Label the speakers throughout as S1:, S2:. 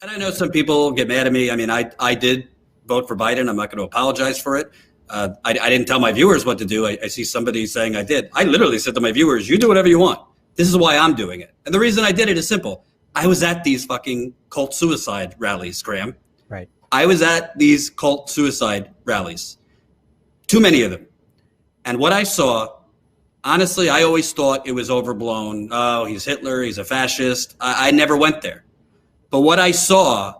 S1: And I know some people get mad at me. I mean, I did vote for Biden. I'm not going to apologize for it. I didn't tell my viewers what to do. I see somebody saying I did. I literally said to my viewers, you do whatever you want. This is why I'm doing it. And the reason I did it is simple. I was at these fucking cult suicide rallies, Graham.
S2: Right.
S1: I was at these cult suicide rallies. Too many of them. And what I saw, honestly, I always thought it was overblown. Oh, he's Hitler. He's a fascist. I never went there. But what I saw,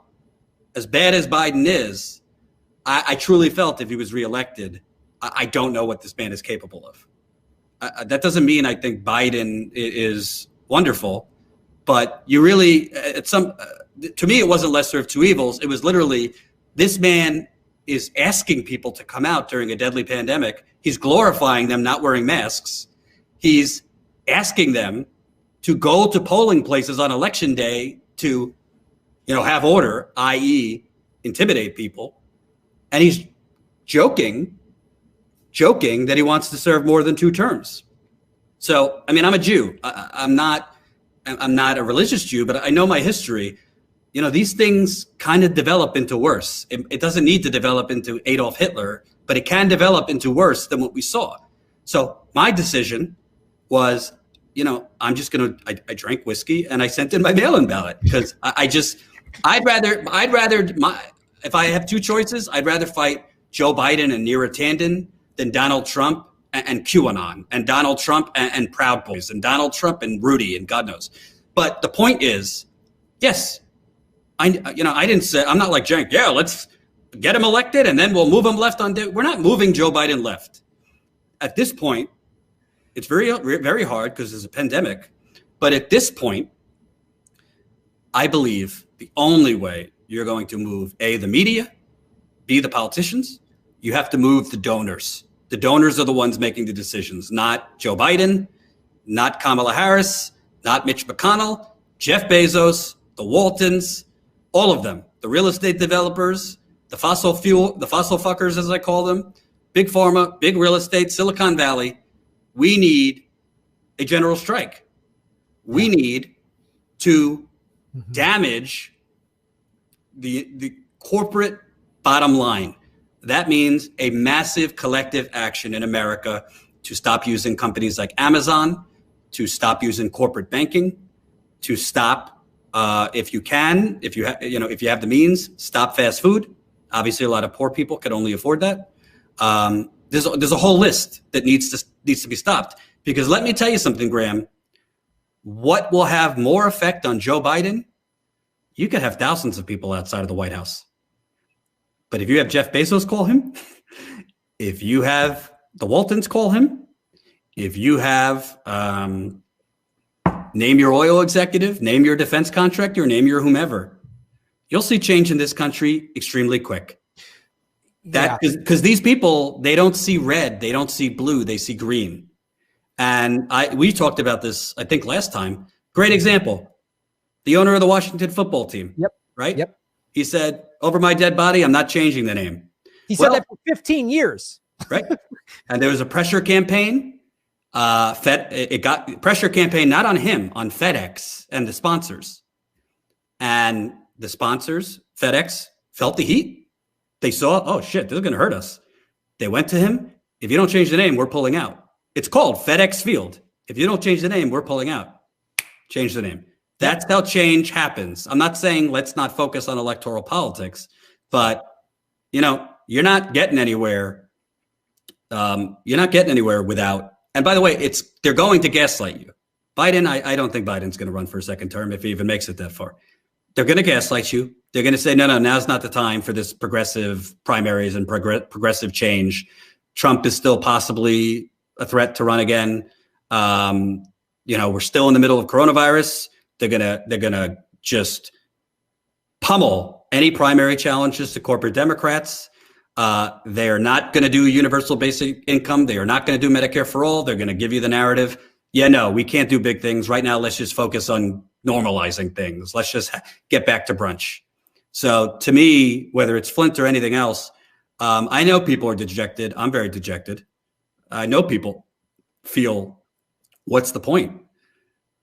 S1: as bad as Biden is, I truly felt if he was reelected, I don't know what this man is capable of. That doesn't mean I think Biden is wonderful, but you really, to me, it wasn't lesser of two evils. It was literally, this man is asking people to come out during a deadly pandemic. He's glorifying them not wearing masks. He's asking them to go to polling places on election day to, have order, i.e. intimidate people. And he's joking that he wants to serve more than 2 terms. So, I mean, I'm a Jew. I'm not a religious Jew, but I know my history. These things kind of develop into worse. It doesn't need to develop into Adolf Hitler, but it can develop into worse than what we saw. So my decision was, I'm just going to, I drank whiskey and I sent in my mail-in ballot because I'd rather, if I have 2 choices, I'd rather fight Joe Biden and Neera Tanden than Donald Trump and QAnon and Donald Trump and Proud Boys and Donald Trump and Rudy and God knows. But the point is, yes, I didn't say, I'm not like Cenk. Yeah, let's get him elected and then we'll move him left on. We're not moving Joe Biden left. At this point, it's very, very hard because there's a pandemic. But at this point, I believe the only way you're going to move A, the media, B, the politicians, you have to move the donors. The donors are the ones making the decisions, not Joe Biden, not Kamala Harris, not Mitch McConnell, Jeff Bezos, the Waltons, all of them, the real estate developers, the fossil fuckers, as I call them, big pharma, big real estate, Silicon Valley. We need a general strike. We need to damage the corporate bottom line. That means a massive collective action in America to stop using companies like Amazon, to stop using corporate banking, to stop, if you have the means, stop fast food. Obviously, a lot of poor people can only afford that. There's a whole list that needs to be stopped. Because let me tell you something, Graham. What will have more effect on Joe Biden? You could have thousands of people outside of the White House. But if you have Jeff Bezos call him, if you have the Waltons call him, if you have name your oil executive, name your defense contractor, name your whomever, you'll see change in this country extremely quick. Because these people, they don't see red, they don't see blue, they see green. And we talked about this, I think, last time. Great example. The owner of the Washington football team. Yep. Right? Yep. He said, over my dead body, I'm not changing the name.
S2: He said that for 15 years.
S1: Right. And there was a pressure campaign. It got pressure campaign, not on him, on FedEx and the sponsors. And the sponsors, FedEx, felt the heat. They saw, oh shit, this is going to hurt us. They went to him. If you don't change the name, we're pulling out. It's called FedEx Field. If you don't change the name, we're pulling out. Change the name. That's how change happens. I'm not saying let's not focus on electoral politics, but you're not getting anywhere. You're not getting anywhere without. And by the way, they're going to gaslight you. Biden, I don't think Biden's going to run for a second term if he even makes it that far. They're going to gaslight you. They're going to say, no, now's not the time for this progressive primaries and progressive change. Trump is still possibly a threat to run again. We're still in the middle of coronavirus. They're gonna just pummel any primary challenges to corporate Democrats. They are not going to do universal basic income. They are not going to do Medicare for all. They're going to give you the narrative. Yeah, no, we can't do big things right now. Let's just focus on normalizing things. Let's just get back to brunch. So to me, whether it's Flint or anything else, I know people are dejected. I'm very dejected. I know people feel, what's the point?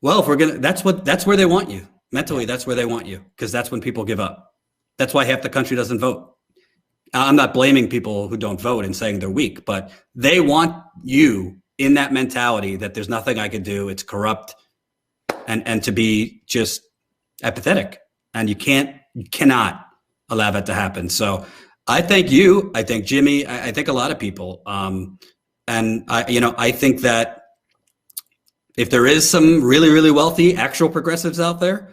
S1: Well, if we're gonna, that's where they want you. Mentally, that's where they want you, because that's when people give up. That's why half the country doesn't vote. I'm not blaming people who don't vote and saying they're weak, but they want you in that mentality that there's nothing I could do. It's corrupt, and to be just apathetic. And you cannot allow that to happen. So I thank you. I thank Jimmy. I think a lot of people. And I think that if there is some really, really wealthy actual progressives out there,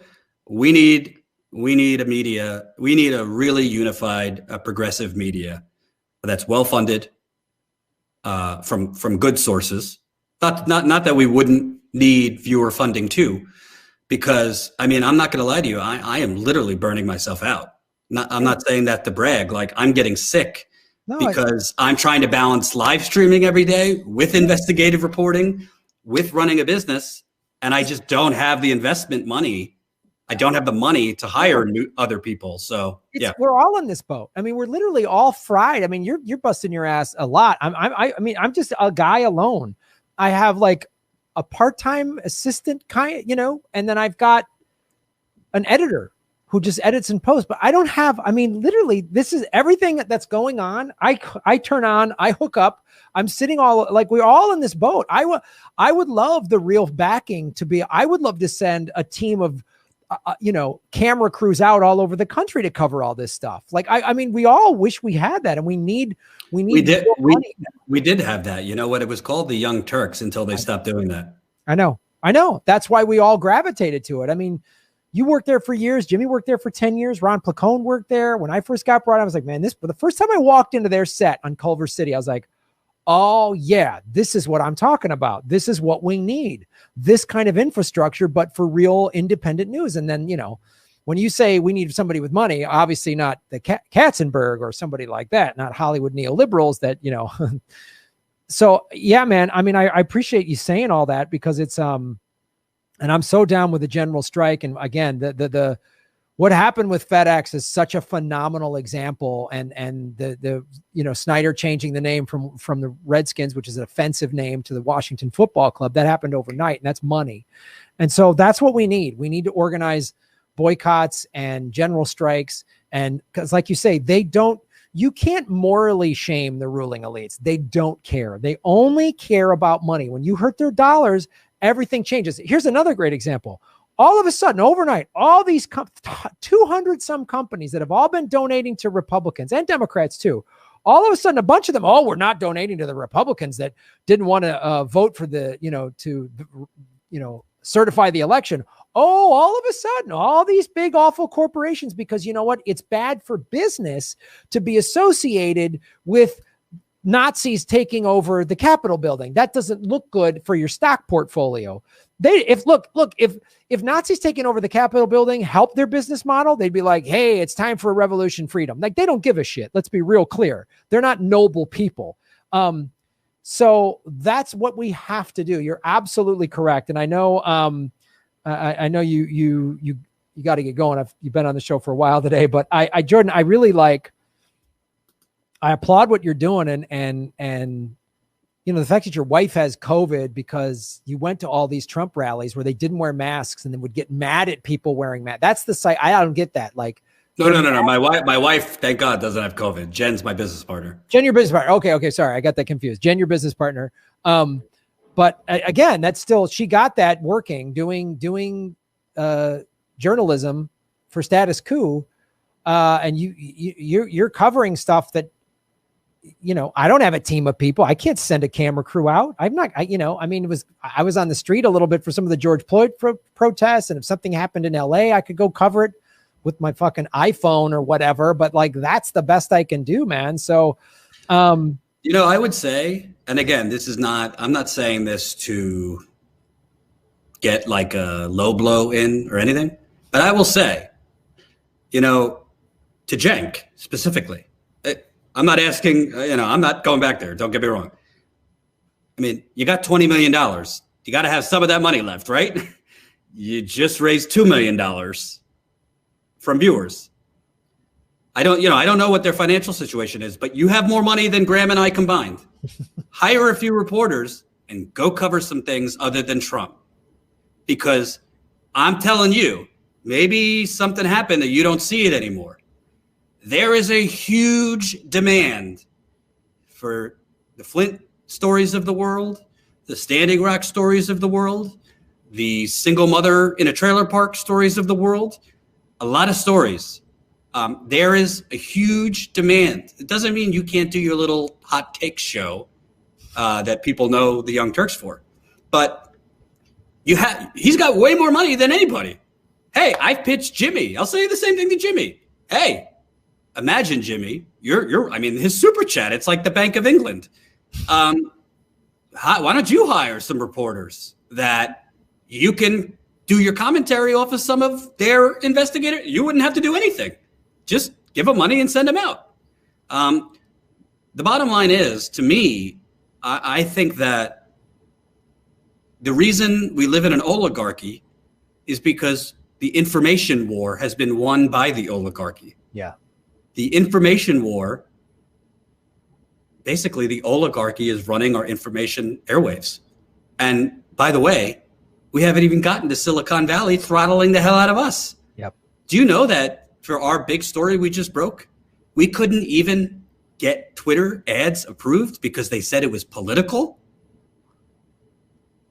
S1: we need a media. We need a really unified progressive media that's well funded from good sources. Not that we wouldn't need viewer funding too, because I'm not going to lie to you. I am literally burning myself out. I'm not saying that to brag. Like, I'm getting sick because I'm trying to balance live streaming every day with investigative reporting, with running a business, and I just don't have the investment money. I don't have the money to hire other people. So
S2: we're all in this boat. We're literally all fried. You're busting your ass a lot. I'm just a guy alone. I have like a part-time assistant and then I've got an editor who just edits and posts, but I don't have, literally this is everything that's going on. I turn on, I hook up, I'm sitting we're all in this boat. I would love the real backing I would love to send a team of, camera crews out all over the country to cover all this stuff. We all wish we had that, and we
S1: did have that. You know what? It was called the Young Turks until they stopped doing that.
S2: I know. That's why we all gravitated to it. You worked there for years. Jimmy worked there for 10 years. Ron Placone worked there. When I first got brought on, I was like, man, the first time I walked into their set on Culver City, I was like, oh yeah, this is what I'm talking about. This is what we need. This kind of infrastructure, but for real independent news. And then, when you say we need somebody with money, obviously not the Katzenberg or somebody like that, not Hollywood neoliberals that, So yeah, man, I appreciate you saying all that, because it's, and I'm so down with the general strike. And again, the what happened with FedEx is such a phenomenal example. And the Snyder changing the name from the Redskins, which is an offensive name, to the Washington Football Club, that happened overnight, and that's money. And so that's what we need. We need to organize boycotts and general strikes. And because, like you say, you can't morally shame the ruling elites. They don't care. They only care about money. When you hurt their dollars, everything changes. Here's another great example. All of a sudden, overnight, all these 200 some companies that have all been donating to Republicans and Democrats too, all of a sudden, a bunch of them, we're not donating to the Republicans that didn't want to vote for certify the election. All of a sudden, all these big, awful corporations, because you know what? It's bad for business to be associated with Nazis taking over the Capitol building. That doesn't look good for your stock portfolio. If Nazis taking over the Capitol building help their business model, they'd be like, hey, it's time for a revolution, freedom. Like, they don't give a shit. Let's be real clear. They're not noble people. So that's what we have to do. You're absolutely correct. And I know, I know you got to get going. You've been on the show for a while today, but Jordan, I applaud what you're doing, and the fact that your wife has COVID because you went to all these Trump rallies where they didn't wear masks and then would get mad at people wearing masks. That's the site. I don't get that. Like,
S1: no. My wife, thank God, doesn't have COVID. Jen's my business partner.
S2: Jen, your business partner. Okay. Sorry, I got that confused. Jen, your business partner. But again, that's still, she got that working, doing journalism for Status Quo, and you're covering stuff that. I don't have a team of people. I can't send a camera crew out. I'm not, I was on the street a little bit for some of the George Floyd protests. And if something happened in LA, I could go cover it with my fucking iPhone or whatever. But like, that's the best I can do, man. So,
S1: I would say, and again, I'm not saying this to get like a low blow in or anything, but I will say, to Cenk specifically, I'm not asking, I'm not going back there. Don't get me wrong. You got $20 million. You got to have some of that money left, right? You just raised $2 million from viewers. I don't know what their financial situation is, but you have more money than Graham and I combined. Hire a few reporters and go cover some things other than Trump. Because I'm telling you, Maybe something happened that you don't see it anymore. There is a huge demand for the Flint stories of the world, the Standing Rock stories of the world, the single mother in a trailer park stories of the world, a lot of stories. There is a huge demand. It doesn't mean you can't do your little hot take show that people know the Young Turks for, but he's got way more money than anybody. Hey, I've pitched Jimmy. I'll say the same thing to Jimmy. Hey, imagine Jimmy, his super chat, it's like the Bank of England. Why don't you hire some reporters that you can do your commentary off of some of their investigators? You wouldn't have to do anything. Just give them money and send them out. The bottom line is, to me, I think that the reason we live in an oligarchy is because the information war has been won by the oligarchy.
S2: Yeah.
S1: The information war, basically the oligarchy is running our information airwaves. And by the way, we haven't even gotten to Silicon Valley throttling the hell out of us.
S2: Yep.
S1: Do you know that for our big story we just broke, we couldn't even get Twitter ads approved because they said it was political?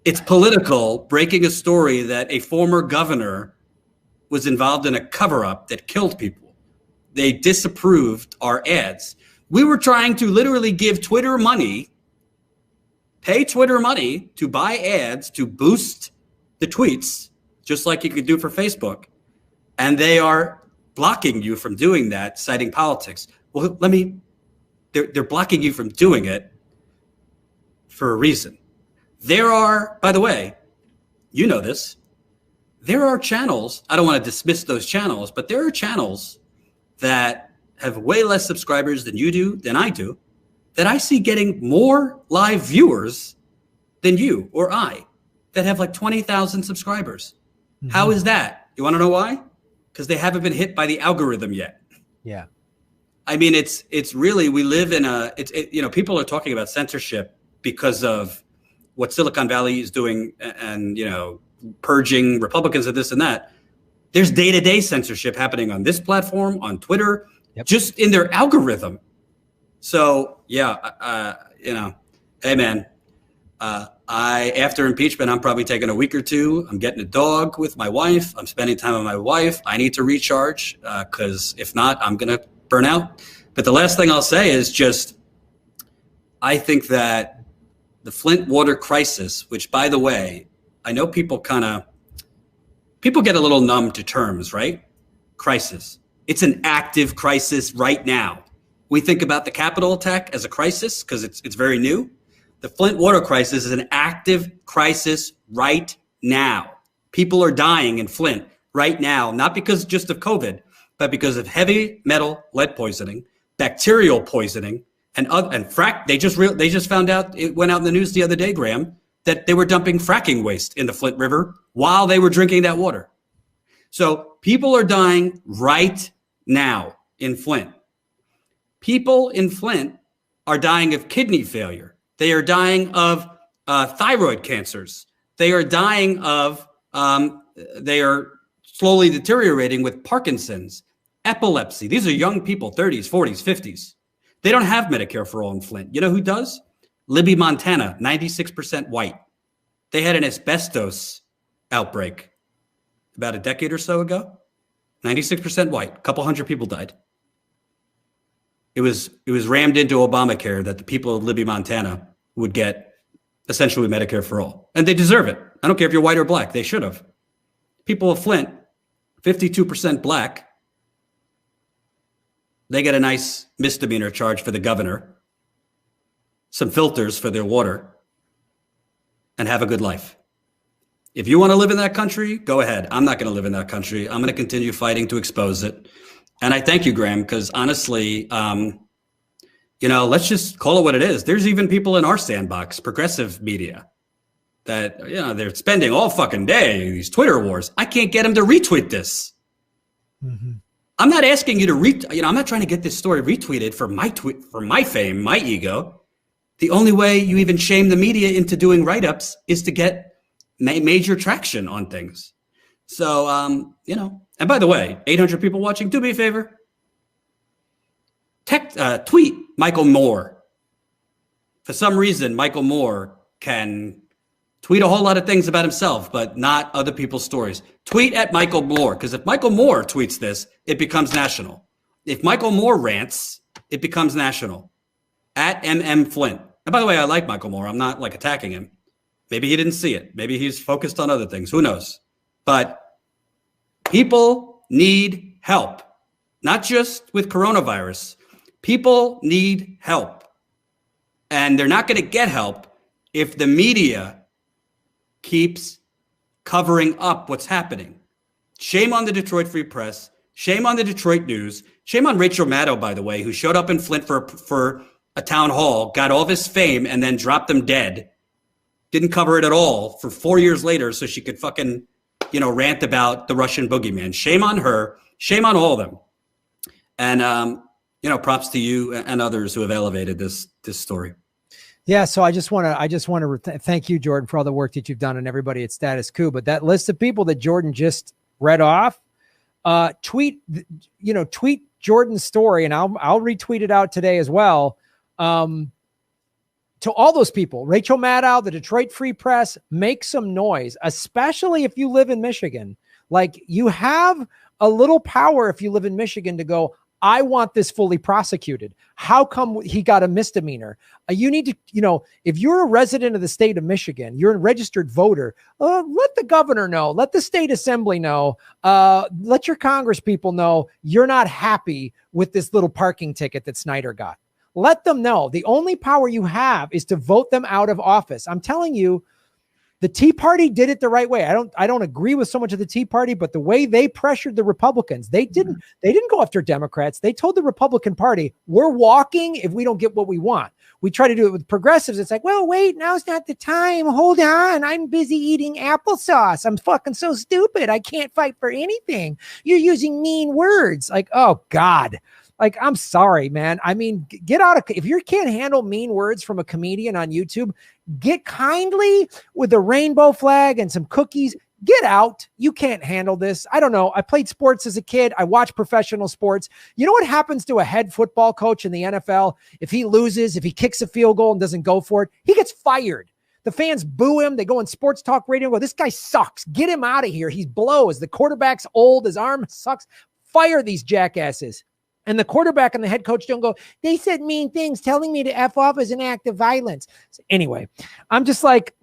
S1: It's political breaking a story that a former governor was involved in a cover-up that killed people. They disapproved our ads. We were trying to literally give Twitter money, pay Twitter money to buy ads to boost the tweets, just like you could do for Facebook. And they are blocking you from doing that, citing politics. Well, they're blocking you from doing it for a reason. There are, by the way, you know this, there are channels, I don't want to dismiss those channels, but there are channels that have way less subscribers than you do, than I do, that I see getting more live viewers than you or I, that have like 20,000 subscribers. Mm-hmm. How is that? You want to know why? Because they haven't been hit by the algorithm yet.
S2: Yeah. I
S1: mean, it's really, we live in people are talking about censorship because of what Silicon Valley is doing and, purging Republicans of this and that. There's day-to-day censorship happening on this platform, on Twitter, just in their algorithm. So, hey, man, after impeachment, I'm probably taking a week or two. I'm getting a dog with my wife. I'm spending time with my wife. I need to recharge because if not, I'm going to burn out. But the last thing I'll say is just, I think that the Flint water crisis, which, by the way, I know people get a little numb to terms, right? Crisis. It's an active crisis right now. We think about the Capitol attack as a crisis because it's very new. The Flint water crisis is an active crisis right now. People are dying in Flint right now, not because just of COVID, but because of heavy metal lead poisoning, bacterial poisoning, and frack. They just found out, it went out in the news the other day, Graham, that they were dumping fracking waste in the Flint River while they were drinking that water. So people are dying right now in Flint. People in Flint are dying of kidney failure. They are dying of thyroid cancers. They are dying of, they are slowly deteriorating with Parkinson's, epilepsy. These are young people, 30s, 40s, 50s. They don't have Medicare for all in Flint. You know who does? Libby, Montana, 96% white. They had an asbestos outbreak about a decade or so ago. 96% white. A couple hundred people died. It was rammed into Obamacare that the people of Libby, Montana would get essentially Medicare for all. And they deserve it. I don't care if you're white or black. They should have. People of Flint, 52% black. They get a nice misdemeanor charge for the governor, some filters for their water, and have a good life. If you want to live in that country, go ahead. I'm not going to live in that country. I'm going to continue fighting to expose it. And I thank you, Graham, because honestly, let's just call it what it is. There's even people in our sandbox, progressive media, that, they're spending all fucking day in these Twitter wars. I can't get them to retweet this. Mm-hmm. I'm not asking you to I'm not trying to get this story retweeted for my fame, my ego. The only way you even shame the media into doing write-ups is to get major traction on things. So, and by the way, 800 people watching, do me a favor. Tweet Michael Moore. For some reason, Michael Moore can tweet a whole lot of things about himself, but not other people's stories. Tweet at Michael Moore, because if Michael Moore tweets this, it becomes national. If Michael Moore rants, it becomes national. At Flint. And by the way, I like Michael Moore. I'm not like attacking him. Maybe he didn't see it. Maybe he's focused on other things. Who knows? But people need help, not just with coronavirus. People need help. And they're not going to get help if the media keeps covering up what's happening. Shame on the Detroit Free Press. Shame on the Detroit News. Shame on Rachel Maddow, by the way, who showed up in Flint for a town hall, got all this fame, and then dropped them dead. Didn't cover it at all for 4 years later so she could fucking, rant about the Russian boogeyman. Shame on her. Shame on all of them. And, props to you and others who have elevated this story.
S2: Yeah, so I just want to thank you, Jordan, for all the work that you've done and everybody at Status Coup. But that list of people that Jordan just read off, tweet Jordan's story, and I'll retweet it out today as well. To all those people, Rachel Maddow, the Detroit Free Press, make some noise, especially if you live in Michigan. Like, you have a little power if you live in Michigan to go, I want this fully prosecuted. How come he got a misdemeanor? You need to, if you're a resident of the state of Michigan, you're a registered voter, let the governor know, let the state assembly know, let your Congress people know you're not happy with this little parking ticket that Snyder got. Let them know. The only power you have is to vote them out of office. I'm telling you, the Tea Party did it the right way. I don't agree with so much of the Tea Party, but the way they pressured the Republicans, they didn't go after Democrats. They told the Republican Party, we're walking if we don't get what we want. We try to do it with progressives. It's like, well, wait, now's not the time. Hold on. I'm busy eating applesauce. I'm fucking so stupid. I can't fight for anything. You're using mean words. Like, oh God. Like, I'm sorry, man. I mean, if you can't handle mean words from a comedian on YouTube, get kindly with a rainbow flag and some cookies. Get out. You can't handle this. I don't know. I played sports as a kid. I watched professional sports. You know what happens to a head football coach in the NFL? If he loses, if he kicks a field goal and doesn't go for it, he gets fired. The fans boo him. They go on sports talk radio and go, this guy sucks. Get him out of here. He's blows. The quarterback's old. His arm sucks. Fire these jackasses. And the quarterback and the head coach don't go, they said mean things. Telling me to F off is an act of violence. So anyway, I'm just like,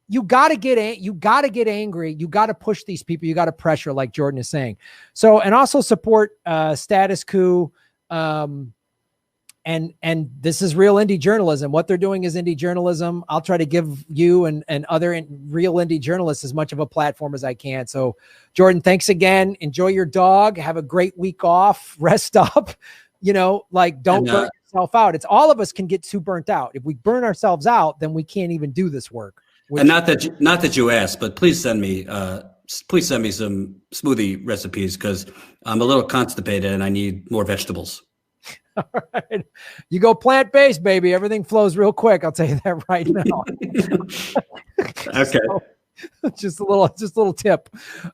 S2: you got to get angry. You got to push these people. You got to pressure, like Jordan is saying. So, and also support Status Coup. And this is real indie journalism. What they're doing is indie journalism. I'll try to give you and other real indie journalists as much of a platform as I can. So, Jordan, thanks again. Enjoy your dog. Have a great week off. Rest up. Don't burn yourself out. It's all of us can get too burnt out. If we burn ourselves out, then we can't even do this work.
S1: And not that you asked, but please send me some smoothie recipes, because I'm a little constipated and I need more vegetables.
S2: All right. You go plant-based, baby. Everything flows real quick. I'll tell you that right now.
S1: Okay.
S2: So, just a little tip.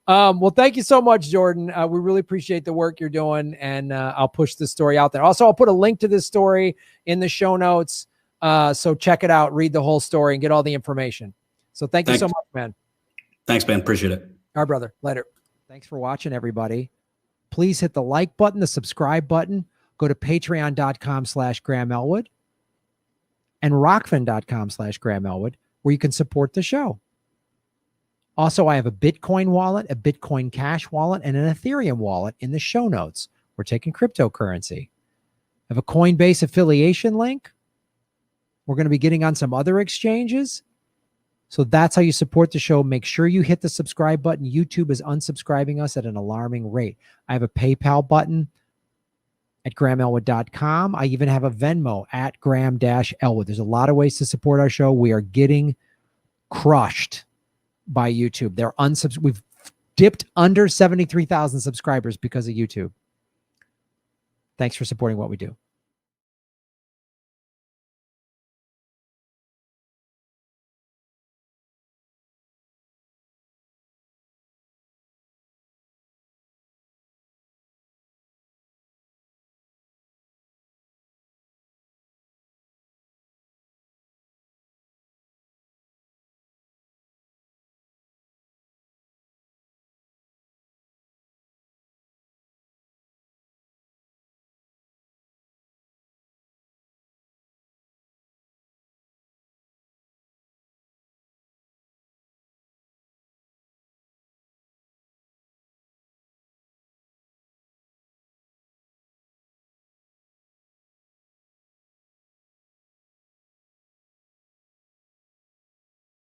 S2: Well, thank you so much, Jordan. We really appreciate the work you're doing, and I'll push this story out there. Also, I'll put a link to this story in the show notes. So check it out, read the whole story, and get all the information. So thanks you so much, man.
S1: Thanks, man. Appreciate it.
S2: All right, brother. Later. Thanks for watching, everybody. Please hit the like button, the subscribe button. Go to patreon.com/Graham Elwood and rockfin.com/Graham Elwood, where you can support the show. Also, I have a Bitcoin wallet, a Bitcoin Cash wallet, and an Ethereum wallet in the show notes. We're taking cryptocurrency. I have a Coinbase affiliation link. We're going to be getting on some other exchanges. So that's how you support the show. Make sure you hit the subscribe button. YouTube is unsubscribing us at an alarming rate. I have a PayPal button at GrahamElwood.com. I even have a Venmo at Graham-Elwood. There's a lot of ways to support our show. We are getting crushed by YouTube. We've dipped under 73,000 subscribers because of YouTube. Thanks for supporting what we do.